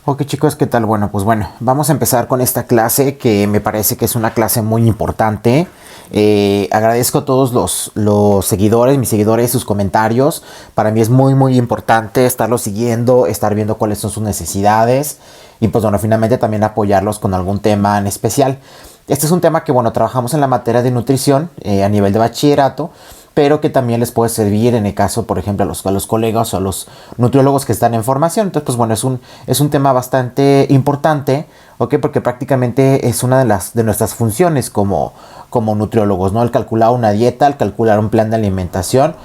Ok chicos, ¿qué tal? Bueno, vamos a empezar con esta clase que me parece que es una clase muy importante. Agradezco a todos los seguidores, mis seguidores, sus comentarios. Para mí es muy importante estarlos siguiendo, estar viendo cuáles son sus necesidades y pues bueno, finalmente también apoyarlos con algún tema en especial. Este es un tema que bueno, trabajamos en la materia de nutrición a nivel de bachillerato, pero que también les puede servir en el caso, por ejemplo, a los colegas o a los nutriólogos que están en formación. Entonces, pues bueno, es un tema bastante importante, ¿ok? Porque prácticamente es una de nuestras funciones como nutriólogos, ¿no? El calcular una dieta, el calcular un plan de alimentación,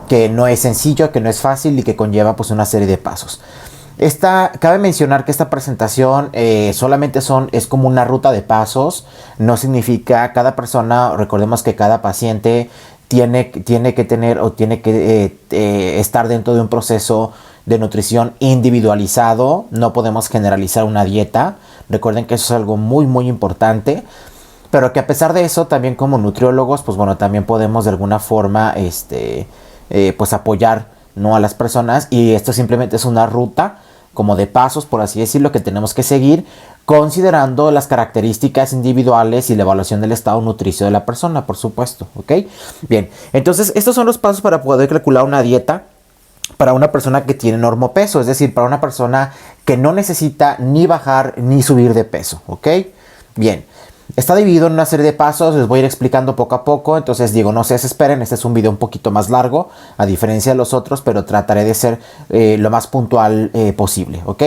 que no es sencillo, que no es fácil y que conlleva pues una serie de pasos. Cabe mencionar que esta presentación solamente es como una ruta de pasos, no significa cada persona, recordemos que cada paciente tiene que tener o tiene que estar dentro de un proceso de nutrición individualizado. No podemos generalizar una dieta. Recuerden que eso es algo muy importante. Pero que a pesar de eso, también como nutriólogos, pues bueno, también podemos de alguna forma pues apoyar, ¿no?, a las personas. Y esto simplemente es una ruta como de pasos, por así decirlo, que tenemos que seguir considerando las características individuales y la evaluación del estado nutricio de la persona, por supuesto, ¿ok? Bien, entonces estos son los pasos para poder calcular una dieta para una persona que tiene normopeso, es decir, para una persona que no necesita ni bajar ni subir de peso, ¿ok? Bien, está dividido en una serie de pasos, les voy a ir explicando poco a poco, entonces digo, no se desesperen, este es un video un poquito más largo, a diferencia de los otros, pero trataré de ser lo más puntual posible, ¿ok?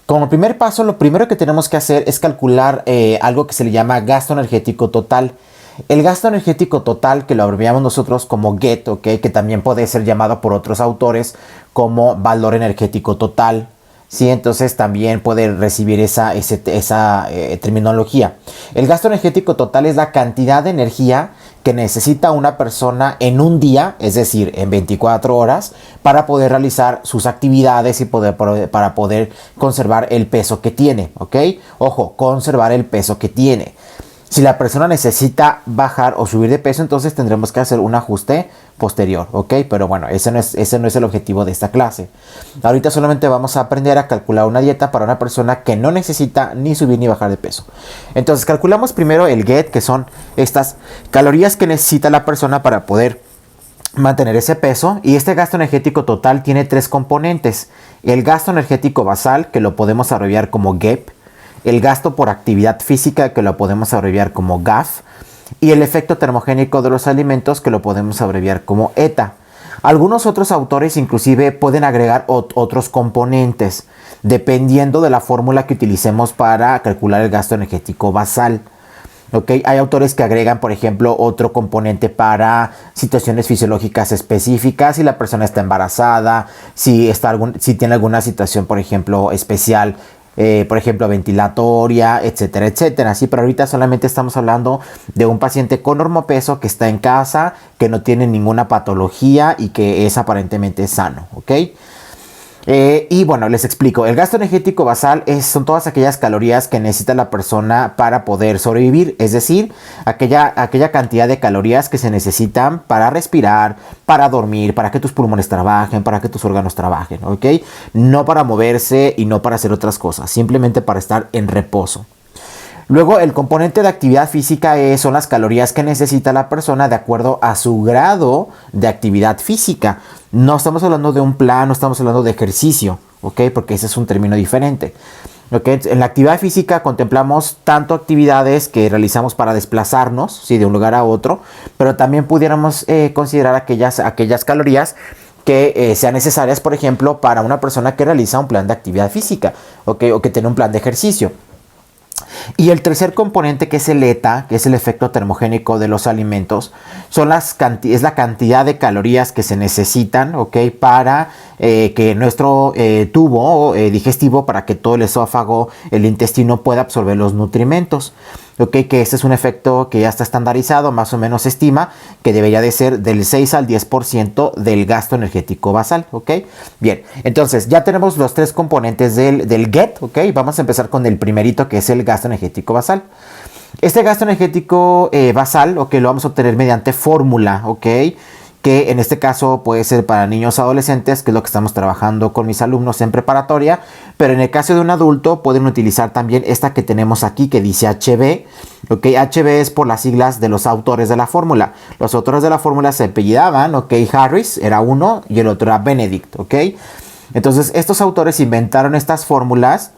Como primer paso, lo primero que tenemos que hacer es calcular algo que se le llama gasto energético total. El gasto energético total, que lo abreviamos nosotros como GET, ¿okay?, que también puede ser llamado por otros autores como valor energético total, ¿sí? Entonces también puede recibir esa terminología. El gasto energético total es la cantidad de energía que necesita una persona en un día, es decir, en 24 horas, para poder realizar sus actividades y para poder conservar el peso que tiene, ¿ok? Ojo, conservar el peso que tiene. Si la persona necesita bajar o subir de peso, entonces tendremos que hacer un ajuste posterior, ¿ok? Pero bueno, ese no es el objetivo de esta clase. Ahorita solamente vamos a aprender a calcular una dieta para una persona que no necesita ni subir ni bajar de peso. Entonces calculamos primero el GET, que son estas calorías que necesita la persona para poder mantener ese peso. Y este gasto energético total tiene tres componentes: el gasto energético basal, que lo podemos abreviar como GEP; el gasto por actividad física, que lo podemos abreviar como GAF; y el efecto termogénico de los alimentos, que lo podemos abreviar como ETA. Algunos otros autores inclusive pueden agregar otros componentes, dependiendo de la fórmula que utilicemos para calcular el gasto energético basal. ¿Okay? Hay autores que agregan, por ejemplo, otro componente para situaciones fisiológicas específicas, si la persona está embarazada, si tiene alguna situación, por ejemplo, especial, por ejemplo, ventilatoria, etcétera, etcétera. Sí, pero ahorita solamente estamos hablando de un paciente con normopeso que está en casa, que no tiene ninguna patología y que es aparentemente sano, ¿ok? Y bueno, les explico. El gasto energético basal son todas aquellas calorías que necesita la persona para poder sobrevivir. Es decir, aquella cantidad de calorías que se necesitan para respirar, para dormir, para que tus pulmones trabajen, para que tus órganos trabajen, ¿ok? No para moverse y no para hacer otras cosas, simplemente para estar en reposo. Luego, el componente de actividad física son las calorías que necesita la persona de acuerdo a su grado de actividad física. No estamos hablando de un plan, no estamos hablando de ejercicio, ¿ok? Porque ese es un término diferente. ¿Okay? En la actividad física contemplamos tanto actividades que realizamos para desplazarnos, ¿sí?, de un lugar a otro, pero también pudiéramos considerar aquellas calorías que sean necesarias, por ejemplo, para una persona que realiza un plan de actividad física, ¿okay?, o que tiene un plan de ejercicio. Y el tercer componente, que es el ETA, que es el efecto termogénico de los alimentos, es la cantidad de calorías que se necesitan, ¿ok?, para que nuestro tubo digestivo, para que todo el esófago, el intestino pueda absorber los nutrimentos. ¿Ok? Que este es un efecto que ya está estandarizado, más o menos se estima que debería de ser del 6 al 10% del gasto energético basal, ¿ok? Bien, entonces ya tenemos los tres componentes del GET, ¿ok? Vamos a empezar con el primerito, que es el gasto energético basal. Este gasto energético basal, ¿ok?, lo vamos a obtener mediante fórmula, ¿ok?, que en este caso puede ser para niños o adolescentes, que es lo que estamos trabajando con mis alumnos en preparatoria, pero en el caso de un adulto pueden utilizar también esta que tenemos aquí que dice HB. Ok, HB es por las siglas de los autores de la fórmula. Los autores de la fórmula se apellidaban, ok, Harris era uno y el otro era Benedict, ok. Entonces estos autores inventaron estas fórmulas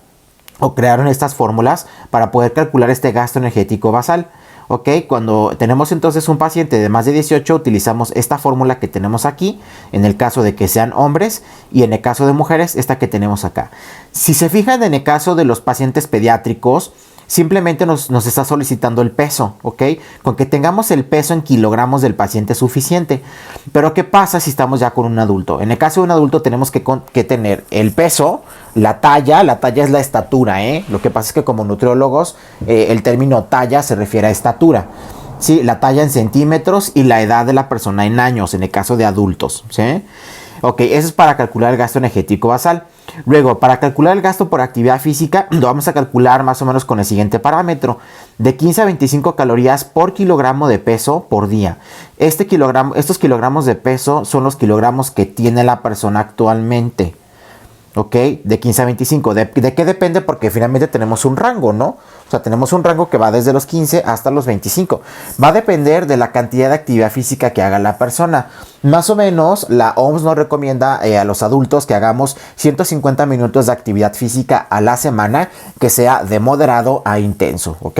o crearon estas fórmulas para poder calcular este gasto energético basal. Ok, cuando tenemos entonces un paciente de más de 18, utilizamos esta fórmula que tenemos aquí, en el caso de que sean hombres, y en el caso de mujeres, esta que tenemos acá. Si se fijan en el caso de los pacientes pediátricos, simplemente nos está solicitando el peso, ¿ok? Con que tengamos el peso en kilogramos del paciente es suficiente. Pero ¿qué pasa si estamos ya con un adulto? En el caso de un adulto tenemos que tener el peso, la talla es la estatura, ¿eh? Lo que pasa es que como nutriólogos el término talla se refiere a estatura. Sí, la talla en centímetros y la edad de la persona en años, en el caso de adultos, ¿sí? Ok, eso es para calcular el gasto energético basal. Luego, para calcular el gasto por actividad física, lo vamos a calcular más o menos con el siguiente parámetro. De 15 a 25 calorías por kilogramo de peso por día. Estos kilogramos de peso son los kilogramos que tiene la persona actualmente. ¿Ok? De 15 a 25. ¿De qué depende? Porque finalmente tenemos un rango, ¿no? O sea, tenemos un rango que va desde los 15 hasta los 25. Va a depender de la cantidad de actividad física que haga la persona. Más o menos, la OMS nos recomienda a los adultos que hagamos 150 minutos de actividad física a la semana, que sea de moderado a intenso, ¿ok?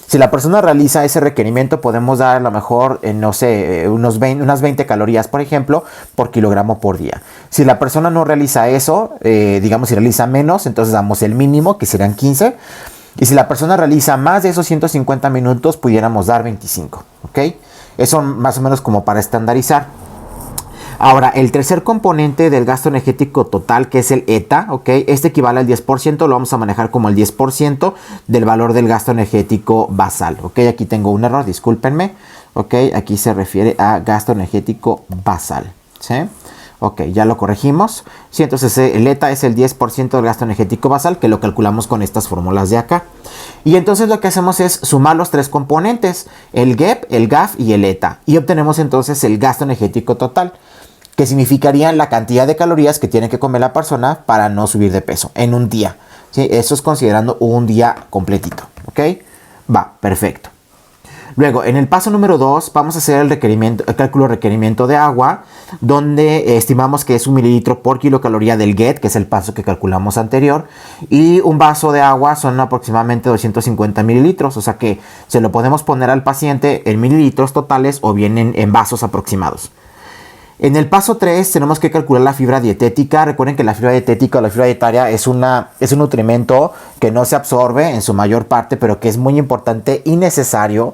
Si la persona realiza ese requerimiento, podemos dar a lo mejor, no sé, unas 20 calorías, por ejemplo, por kilogramo por día. Si la persona no realiza eso, digamos si realiza menos, entonces damos el mínimo, que serán 15. Y si la persona realiza más de esos 150 minutos, pudiéramos dar 25, ¿ok? Eso más o menos como para estandarizar. Ahora, el tercer componente del gasto energético total, que es el ETA, ¿ok? Este equivale al 10%, lo vamos a manejar como el 10% del valor del gasto energético basal, ¿ok? Aquí tengo un error, discúlpenme, ¿ok? Aquí se refiere a gasto energético basal, ¿sí? Ok, ya lo corregimos. Sí, entonces el ETA es el 10% del gasto energético basal, que lo calculamos con estas fórmulas de acá. Y entonces lo que hacemos es sumar los tres componentes, el GEP, el GAF y el ETA. Y obtenemos entonces el gasto energético total, que significaría la cantidad de calorías que tiene que comer la persona para no subir de peso en un día. ¿Sí? Eso es considerando un día completito. ¿Ok? Va, perfecto. Luego, en el paso número 2, vamos a hacer el cálculo requerimiento de agua, donde estimamos que es 1 mililitro por kilocaloría del GET, que es el paso que calculamos anterior, y un vaso de agua son aproximadamente 250 mililitros, o sea que se lo podemos poner al paciente en mililitros totales o bien en vasos aproximados. En el paso 3 tenemos que calcular la fibra dietética. Recuerden que la fibra dietética o la fibra dietaria es un nutrimento que no se absorbe en su mayor parte, pero que es muy importante y necesario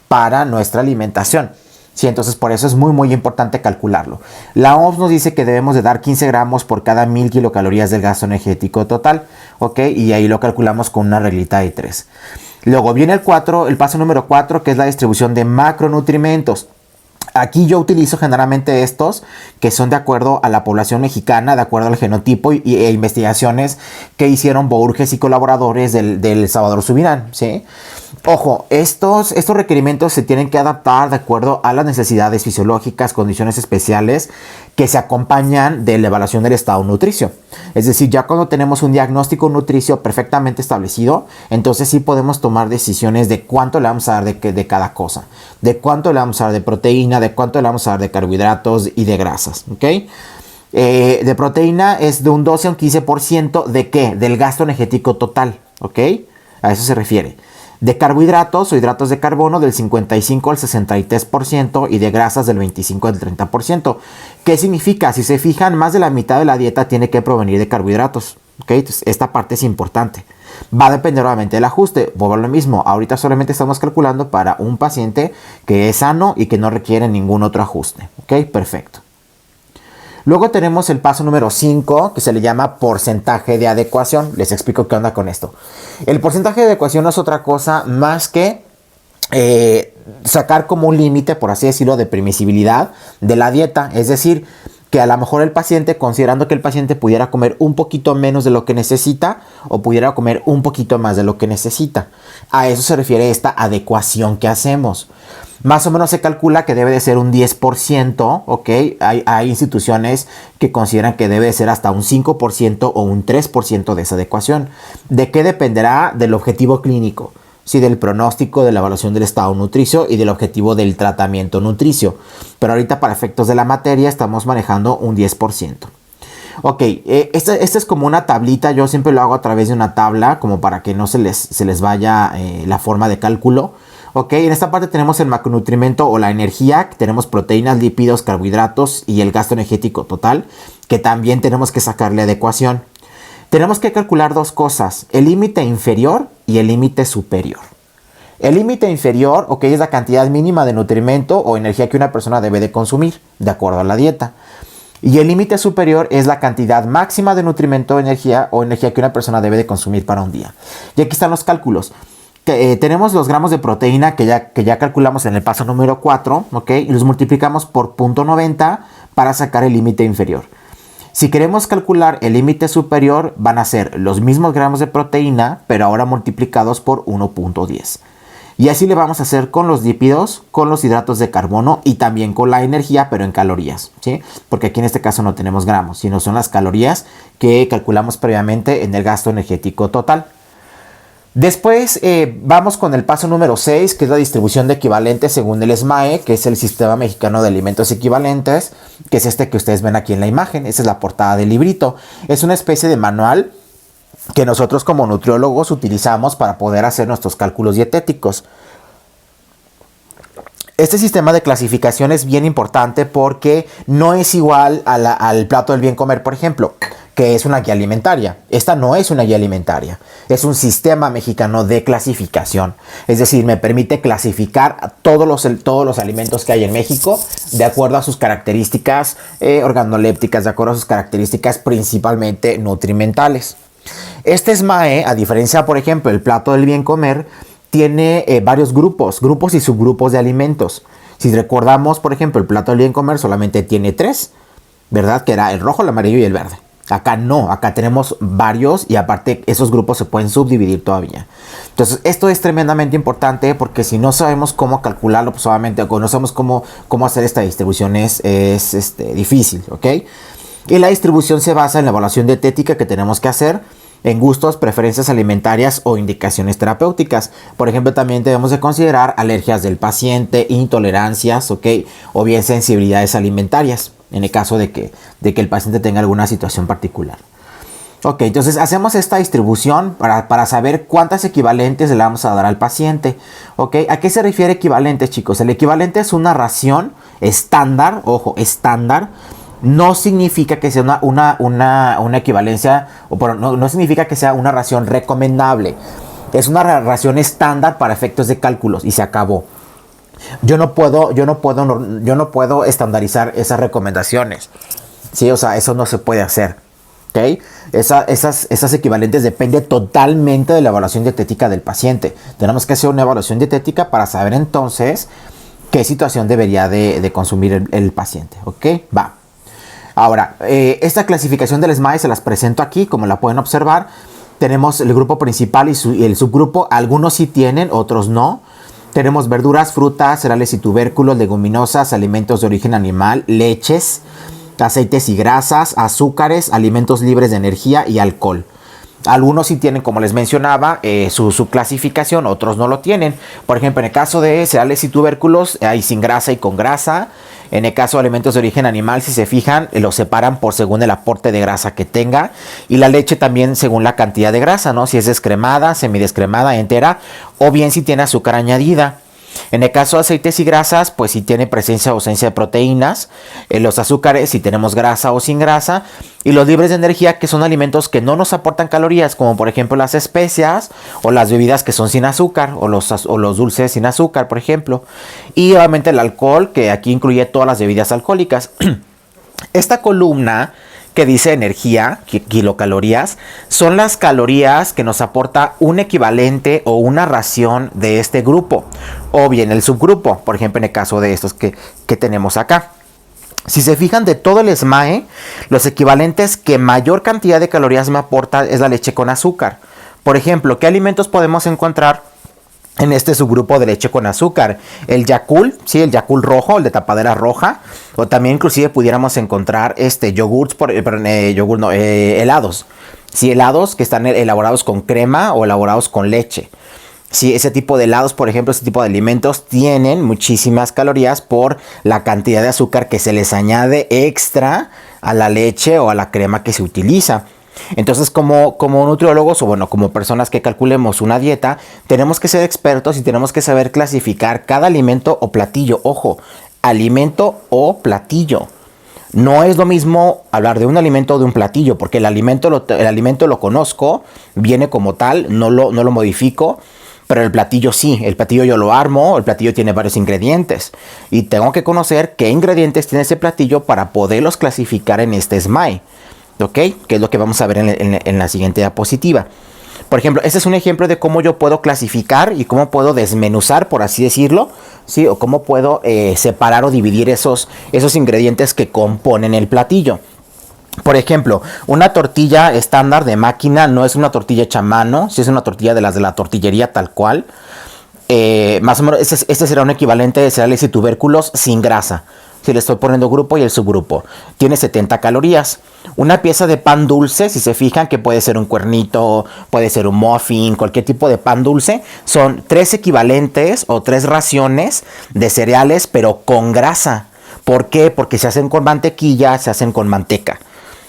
para nuestra alimentación. Sí, entonces por eso es muy importante calcularlo. La OMS nos dice que debemos de dar 15 gramos por cada 1000 kilocalorías del gasto energético total, ¿ok? Y ahí lo calculamos con una reglita de 3. Luego viene el paso número 4, que es la distribución de macronutrimentos. Aquí yo utilizo generalmente estos que son de acuerdo a la población mexicana, de acuerdo al genotipo e investigaciones que hicieron Bourges y colaboradores del Salvador Subirán, ¿sí? Ojo, estos requerimientos se tienen que adaptar de acuerdo a las necesidades fisiológicas, condiciones especiales que se acompañan de la evaluación del estado nutricio. Es decir, ya cuando tenemos un diagnóstico nutricio perfectamente establecido, entonces sí podemos tomar decisiones de cuánto le vamos a dar de cada cosa, de cuánto le vamos a dar de proteína, de cuánto le vamos a dar de carbohidratos y de grasas, ¿ok? De proteína es de un 12 a un 15%, ¿de qué? Del gasto energético total, ¿ok? A eso se refiere. De carbohidratos o hidratos de carbono del 55 al 63% y de grasas del 25 al 30%. ¿Qué significa? Si se fijan, más de la mitad de la dieta tiene que provenir de carbohidratos, ¿ok? Entonces, esta parte es importante. Va a depender obviamente del ajuste. Vuelvo a lo mismo. Ahorita solamente estamos calculando para un paciente que es sano y que no requiere ningún otro ajuste, ¿ok? Perfecto. Luego tenemos el paso número 5, que se le llama porcentaje de adecuación. Les explico qué onda con esto. El porcentaje de adecuación no es otra cosa más que sacar como un límite, por así decirlo, de permisibilidad de la dieta. Es decir, que a lo mejor el paciente, considerando que el paciente pudiera comer un poquito menos de lo que necesita o pudiera comer un poquito más de lo que necesita. A eso se refiere esta adecuación que hacemos. Más o menos se calcula que debe de ser un 10%, ¿ok? Hay instituciones que consideran que debe de ser hasta un 5% o un 3% de esa adecuación. ¿De qué dependerá? Del objetivo clínico. Sí, del pronóstico, de la evaluación del estado nutricio y del objetivo del tratamiento nutricio. Pero ahorita para efectos de la materia estamos manejando un 10%. Ok, esta es como una tablita, yo siempre lo hago a través de una tabla, como para que no se les vaya la forma de cálculo. Ok, en esta parte tenemos el macronutrimento o la energía, tenemos proteínas, lípidos, carbohidratos y el gasto energético total, que también tenemos que sacarle adecuación. Tenemos que calcular dos cosas, el límite inferior y el límite superior. El límite inferior, ok, es la cantidad mínima de nutrimento o energía que una persona debe de consumir, de acuerdo a la dieta. Y el límite superior es la cantidad máxima de nutrimento o energía que una persona debe de consumir para un día. Y aquí están los cálculos. Tenemos los gramos de proteína que ya calculamos en el paso número 4, ok, y los multiplicamos por 0.90 para sacar el límite inferior. Si queremos calcular el límite superior, van a ser los mismos gramos de proteína, pero ahora multiplicados por 1.10. Y así le vamos a hacer con los lípidos, con los hidratos de carbono y también con la energía, pero en calorías, ¿sí? Porque aquí en este caso no tenemos gramos, sino son las calorías que calculamos previamente en el gasto energético total. Después vamos con el paso número 6, que es la distribución de equivalentes según el SMAE, que es el Sistema Mexicano de Alimentos Equivalentes, que es este que ustedes ven aquí en la imagen. Esa es la portada del librito. Es una especie de manual que nosotros como nutriólogos utilizamos para poder hacer nuestros cálculos dietéticos. Este sistema de clasificación es bien importante porque no es igual al plato del bien comer, por ejemplo, que es una guía alimentaria. Esta no es una guía alimentaria, es un sistema mexicano de clasificación. Es decir, me permite clasificar todos los alimentos que hay en México de acuerdo a sus características organolépticas, de acuerdo a sus características principalmente nutrimentales. Este SMAE, a diferencia, por ejemplo, del plato del bien comer, tiene varios grupos y subgrupos de alimentos. Si recordamos, por ejemplo, el plato del bien comer solamente tiene 3, ¿verdad? Que era el rojo, el amarillo y el verde. Acá no, acá tenemos varios y aparte esos grupos se pueden subdividir todavía. Entonces esto es tremendamente importante porque si no sabemos cómo calcularlo, pues obviamente o no sabemos cómo hacer esta distribución es difícil, ¿ok? Y la distribución se basa en la evaluación dietética que tenemos que hacer en gustos, preferencias alimentarias o indicaciones terapéuticas. Por ejemplo, también debemos de considerar alergias del paciente, intolerancias, ¿ok? O bien sensibilidades alimentarias, en el caso de que el paciente tenga alguna situación particular. Ok, entonces hacemos esta distribución para saber cuántas equivalentes le vamos a dar al paciente. Ok, ¿a qué se refiere equivalentes, chicos? El equivalente es una ración estándar, ojo, estándar. No significa que sea una equivalencia, no significa que sea una ración recomendable. Es una ración estándar para efectos de cálculos y se acabó. Yo no puedo estandarizar esas recomendaciones. Sí, o sea, eso no se puede hacer. ¿Ok? Esas equivalentes depende totalmente de la evaluación dietética del paciente. Tenemos que hacer una evaluación dietética para saber entonces qué situación debería de consumir el paciente. ¿Ok? Va. Ahora, esta clasificación del SMAE se las presento aquí, como la pueden observar. Tenemos el grupo principal y el subgrupo. Algunos sí tienen, otros no. Tenemos verduras, frutas, cereales y tubérculos, leguminosas, alimentos de origen animal, leches, aceites y grasas, azúcares, alimentos libres de energía y alcohol. Algunos sí tienen, como les mencionaba, su clasificación, otros no lo tienen. Por ejemplo, en el caso de cereales y tubérculos, hay sin grasa y con grasa. En el caso de alimentos de origen animal, si se fijan, los separan por según el aporte de grasa que tenga. Y la leche también según la cantidad de grasa, ¿no? Si es descremada, semidescremada, entera, o bien si tiene azúcar añadida. En el caso de aceites y grasas, pues si tiene presencia o ausencia de proteínas. Los azúcares, si tenemos grasa o sin grasa. Y los libres de energía, que son alimentos que no nos aportan calorías, como por ejemplo las especias o las bebidas que son sin azúcar o los dulces sin azúcar, por ejemplo. Y obviamente el alcohol, que aquí incluye todas las bebidas alcohólicas. Esta columna que dice energía, kilocalorías, son las calorías que nos aporta un equivalente o una ración de este grupo, o bien el subgrupo, por ejemplo en el caso de estos que tenemos acá. Si se fijan, de todo el SMAE, los equivalentes que mayor cantidad de calorías me aporta es la leche con azúcar. Por ejemplo, ¿qué alimentos podemos encontrar en este subgrupo de leche con azúcar? El Yakult, sí, el Yakult rojo, el de tapadera roja, o también inclusive pudiéramos encontrar yogurts, helados. Sí, helados que están elaborados con crema o elaborados con leche. Sí, ese tipo de helados, por ejemplo, ese tipo de alimentos tienen muchísimas calorías por la cantidad de azúcar que se les añade extra a la leche o a la crema que se utiliza. Entonces, como nutriólogos o bueno, como personas que calculemos una dieta, tenemos que ser expertos y tenemos que saber clasificar cada alimento o platillo. Ojo, alimento o platillo. No es lo mismo hablar de un alimento o de un platillo, porque el alimento lo conozco, viene como tal, no lo modifico. Pero el platillo sí, el platillo yo lo armo, el platillo tiene varios ingredientes. Y tengo que conocer qué ingredientes tiene ese platillo para poderlos clasificar en este SMAE. ¿Ok? Que es lo que vamos a ver en la siguiente diapositiva. Por ejemplo, este es un ejemplo de cómo yo puedo clasificar y cómo puedo desmenuzar, por así decirlo, ¿sí? O cómo puedo separar o dividir esos ingredientes que componen el platillo. Por ejemplo, una tortilla estándar de máquina no es una tortilla hecha a mano, si es una tortilla de las de la tortillería tal cual. Más o menos, este será un equivalente de cereales y tubérculos sin grasa. Si le estoy poniendo grupo y el subgrupo. Tiene 70 calorías. Una pieza de pan dulce, si se fijan, que puede ser un cuernito, puede ser un muffin, cualquier tipo de pan dulce, son 3 equivalentes o 3 raciones de cereales, pero con grasa. ¿Por qué? Porque se hacen con mantequilla, se hacen con manteca.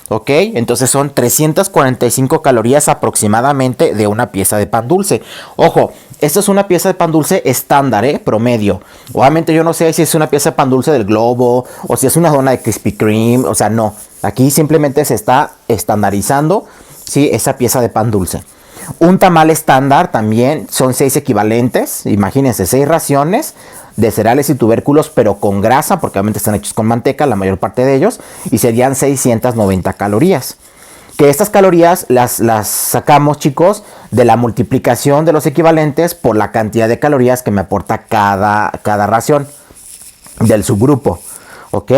¿Ok? Entonces son 345 calorías aproximadamente de una pieza de pan dulce. Ojo, esto es una pieza de pan dulce estándar, promedio. Obviamente yo no sé si es una pieza de pan dulce del Globo o si es una dona de Krispy Kreme. O sea, no. Aquí simplemente se está estandarizando, ¿sí? Esa pieza de pan dulce. Un tamal estándar también son 6 equivalentes. Imagínense, 6 raciones de cereales y tubérculos, pero con grasa, porque obviamente están hechos con manteca, la mayor parte de ellos, y serían 690 calorías. Que estas calorías las sacamos, chicos, de la multiplicación de los equivalentes por la cantidad de calorías que me aporta cada ración del subgrupo, ¿ok?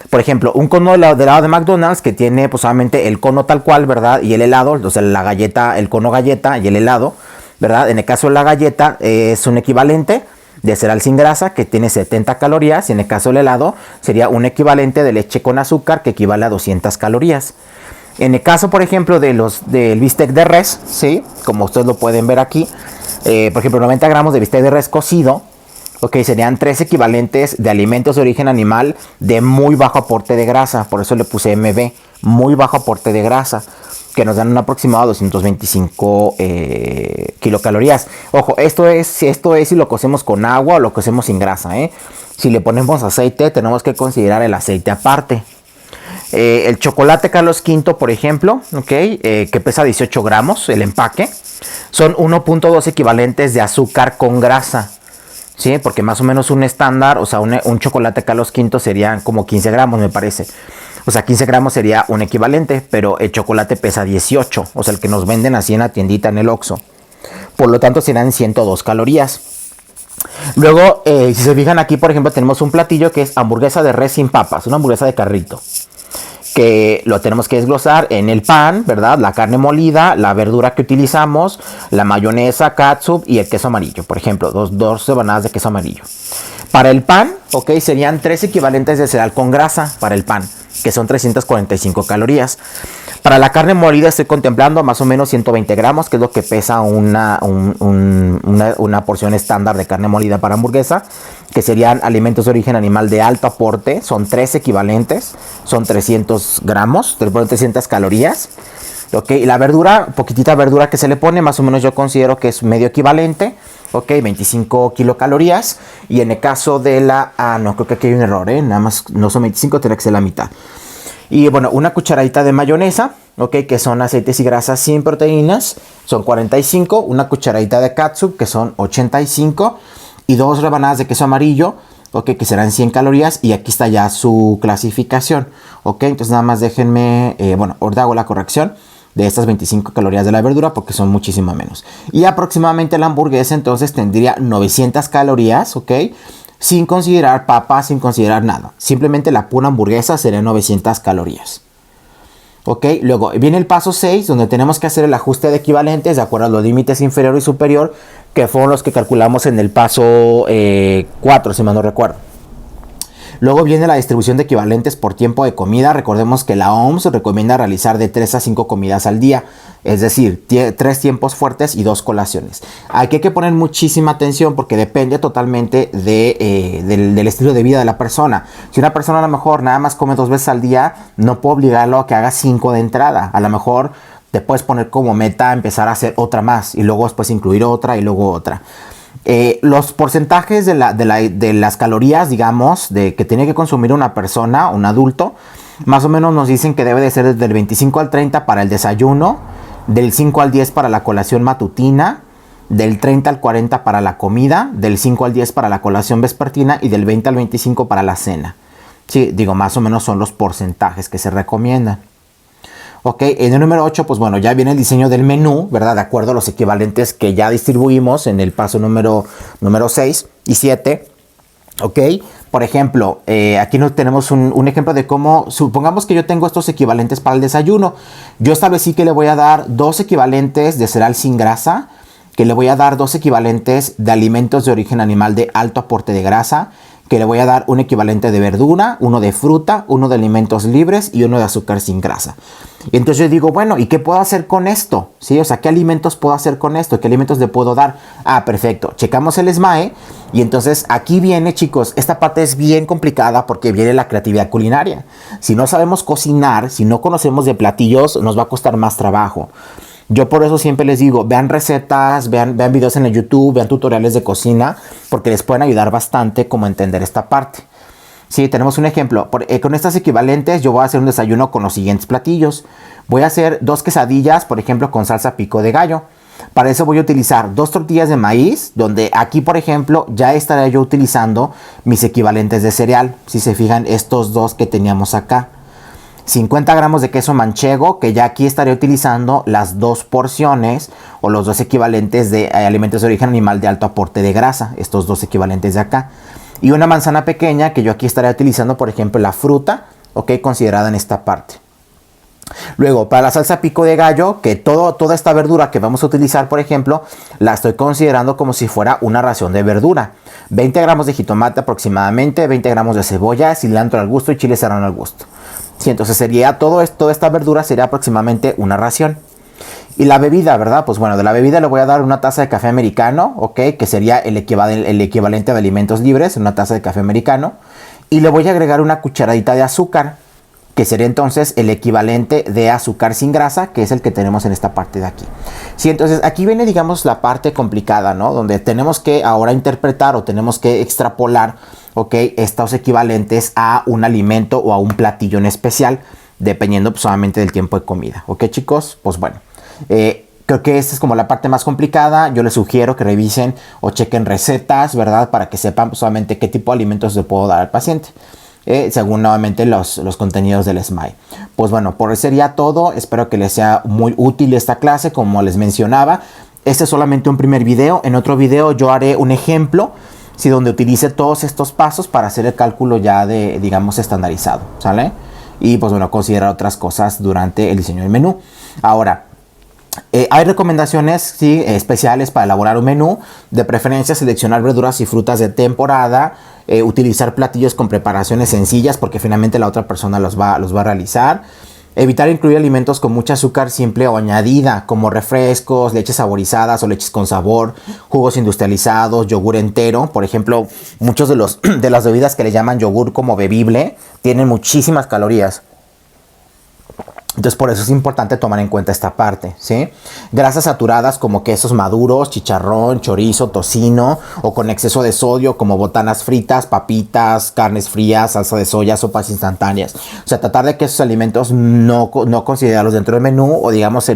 Por ejemplo, un cono de helado de McDonald's que tiene pues obviamente el cono tal cual, ¿verdad? Y el helado, o sea, la galleta, el cono galleta y el helado, ¿verdad? En el caso de la galleta es un equivalente de cereal sin grasa que tiene 70 calorías y en el caso del helado sería un equivalente de leche con azúcar que equivale a 200 calorías. En el caso, por ejemplo, del bistec de res, ¿sí? Como ustedes lo pueden ver aquí, por ejemplo, 90 gramos de bistec de res cocido, ok, serían 3 equivalentes de alimentos de origen animal de muy bajo aporte de grasa, por eso le puse MB, muy bajo aporte de grasa, que nos dan un aproximado de 225 kilocalorías. Ojo, esto es si lo cocemos con agua o lo cocemos sin grasa, Si le ponemos aceite, tenemos que considerar el aceite aparte. El chocolate Carlos V, por ejemplo, que pesa 18 gramos, el empaque, son 1.2 equivalentes de azúcar con grasa. Sí, porque más o menos un estándar, o sea, un chocolate Carlos V serían como 15 gramos, me parece. O sea, 15 gramos sería un equivalente, pero el chocolate pesa 18. O sea, el que nos venden así en la tiendita, en el Oxxo. Por lo tanto, serán 102 calorías. Luego, si se fijan aquí, por ejemplo, tenemos un platillo que es hamburguesa de res sin papas. Una hamburguesa de carrito. Que lo tenemos que desglosar en el pan, ¿verdad? La carne molida, la verdura que utilizamos, la mayonesa, catsup y el queso amarillo. Por ejemplo, dos rebanadas de queso amarillo. Para el pan, ok, serían 3 equivalentes de cereal con grasa para el pan, que son 345 calorías. Para la carne molida estoy contemplando más o menos 120 gramos, que es lo que pesa una porción estándar de carne molida para hamburguesa, que serían alimentos de origen animal de alto aporte, son 3 equivalentes, son 300 gramos, 300 calorías. Ok, y la verdura, poquitita verdura que se le pone, más o menos yo considero que es medio equivalente. Ok, 25 kilocalorías. Y en el caso de la... no, creo que aquí hay un error, nada más no son 25, tendrá que ser la mitad. Y bueno, una cucharadita de mayonesa, ok, que son aceites y grasas sin proteínas, son 45. Una cucharadita de catsup, que son 85. Y 2 rebanadas de queso amarillo, ok, que serán 100 calorías. Y aquí está ya su clasificación, ok. Entonces nada más déjenme, ahorita hago la corrección de estas 25 calorías de la verdura porque son muchísimo menos. Y aproximadamente la hamburguesa entonces tendría 900 calorías, ok. sin considerar papas, sin considerar nada. Simplemente la pura hamburguesa sería 900 calorías. Ok, luego viene el paso 6, donde tenemos que hacer el ajuste de equivalentes de acuerdo a los límites inferior y superior, que fueron los que calculamos en el paso 4, si mal no recuerdo. Luego viene la distribución de equivalentes por tiempo de comida. Recordemos que la OMS recomienda realizar de 3 a 5 comidas al día. Es decir, 3 tiempos fuertes y 2 colaciones. Aquí hay que poner muchísima atención porque depende totalmente del estilo de vida de la persona. Si una persona a lo mejor nada más come 2 veces al día, no puedo obligarlo a que haga 5 de entrada. A lo mejor te puedes poner como meta empezar a hacer otra más y luego después incluir otra y luego otra. Los porcentajes de las calorías, digamos, que tiene que consumir una persona, un adulto, más o menos nos dicen que debe de ser del 25 al 30 para el desayuno, del 5 al 10 para la colación matutina, del 30 al 40 para la comida, del 5 al 10 para la colación vespertina y del 20 al 25 para la cena. Sí, digo, más o menos son los porcentajes que se recomiendan. Ok, en el número 8, pues bueno, ya viene el diseño del menú, ¿verdad? De acuerdo a los equivalentes que ya distribuimos en el paso número 6 y 7. Ok, por ejemplo, aquí nos tenemos un ejemplo de cómo, supongamos que yo tengo estos equivalentes para el desayuno. Yo establecí que le voy a dar 2 equivalentes de cereal sin grasa, que le voy a dar 2 equivalentes de alimentos de origen animal de alto aporte de grasa, que le voy a dar un equivalente de verdura, uno de fruta, uno de alimentos libres y uno de azúcar sin grasa. Y entonces yo digo, bueno, ¿y qué puedo hacer con esto? ¿Sí? O sea, ¿qué alimentos puedo hacer con esto? ¿Qué alimentos le puedo dar? Ah, perfecto. Checamos el SMAE y entonces aquí viene, chicos, esta parte es bien complicada porque viene la creatividad culinaria. Si no sabemos cocinar, si no conocemos de platillos, nos va a costar más trabajo. Yo por eso siempre les digo, vean recetas, vean videos en el YouTube, vean tutoriales de cocina, porque les pueden ayudar bastante como a entender esta parte. Sí, tenemos un ejemplo. Con estas equivalentes yo voy a hacer un desayuno con los siguientes platillos. Voy a hacer 2 quesadillas, por ejemplo, con salsa pico de gallo. Para eso voy a utilizar 2 tortillas de maíz, donde aquí, por ejemplo, ya estaré yo utilizando mis equivalentes de cereal. Si se fijan, estos 2 que teníamos acá. 50 gramos de queso manchego, que ya aquí estaré utilizando las 2 porciones o los 2 equivalentes de alimentos de origen animal de alto aporte de grasa, estos 2 equivalentes de acá. Y una manzana pequeña que yo aquí estaré utilizando, por ejemplo, la fruta, ok, considerada en esta parte. Luego, para la salsa pico de gallo, que toda esta verdura que vamos a utilizar, por ejemplo, la estoy considerando como si fuera una ración de verdura. 20 gramos de jitomate aproximadamente, 20 gramos de cebolla, cilantro al gusto y chile serrano al gusto. Sí, entonces sería toda esta verdura sería aproximadamente una ración. Y la bebida, ¿verdad? Pues bueno, de la bebida le voy a dar una taza de café americano, ¿ok? Que sería el equivalente de alimentos libres, una taza de café americano. Y le voy a agregar una cucharadita de azúcar, que sería entonces el equivalente de azúcar sin grasa, que es el que tenemos en esta parte de aquí. Sí, entonces aquí viene, digamos, la parte complicada, ¿no? Donde tenemos que ahora interpretar o tenemos que extrapolar, ¿ok? Estos equivalentes a un alimento o a un platillo en especial, dependiendo pues, solamente del tiempo de comida. ¿Ok, chicos? Pues bueno. Creo que esta es como la parte más complicada. Yo les sugiero que revisen o chequen recetas, ¿verdad? Para que sepan pues, solamente qué tipo de alimentos le puedo dar al paciente. Según nuevamente los contenidos del SMAE. Pues bueno, por hoy sería todo. Espero que les sea muy útil esta clase, como les mencionaba. Este es solamente un primer video. En otro video yo haré un ejemplo, ¿sí? Donde utilice todos estos pasos para hacer el cálculo ya de, digamos, estandarizado, ¿sale? Y pues bueno, considerar otras cosas durante el diseño del menú. Ahora, hay recomendaciones ¿sí? Especiales para elaborar un menú. De preferencia seleccionar verduras y frutas de temporada, utilizar platillos con preparaciones sencillas porque finalmente la otra persona los va a realizar. Evitar incluir alimentos con mucha azúcar simple o añadida, como refrescos, leches saborizadas o leches con sabor, jugos industrializados, yogur entero. Por ejemplo, muchos de las bebidas que le llaman yogur como bebible tienen muchísimas calorías. Entonces por eso es importante tomar en cuenta esta parte, ¿sí? Grasas saturadas como quesos maduros, chicharrón, chorizo, tocino o con exceso de sodio como botanas fritas, papitas, carnes frías, salsa de soya, sopas instantáneas. O sea, tratar de que esos alimentos no considerarlos dentro del menú o digamos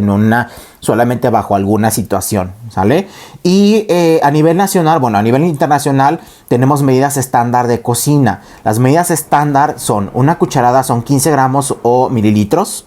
solamente bajo alguna situación, ¿sale? Y a nivel nacional, bueno, a nivel internacional tenemos medidas estándar de cocina. Las medidas estándar son una cucharada, son 15 gramos o mililitros.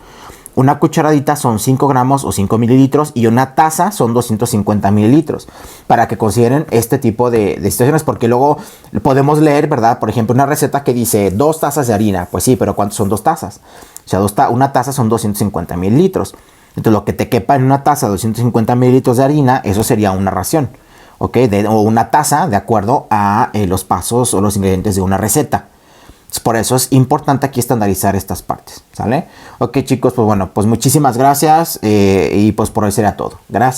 una cucharadita son 5 gramos o 5 mililitros y una taza son 250 mililitros, para que consideren este tipo de situaciones, porque luego podemos leer, ¿verdad? Por ejemplo, una receta que dice 2 tazas de harina. Pues sí, pero ¿cuántos son 2 tazas? O sea, una taza son 250 mililitros. Entonces, lo que te quepa en una taza de 250 mililitros de harina, eso sería una ración, ¿ok? O una taza de acuerdo a los pasos o los ingredientes de una receta. Por eso es importante aquí estandarizar estas partes, ¿sale? Ok, chicos, pues bueno, pues muchísimas gracias y pues por hoy sería todo. Gracias.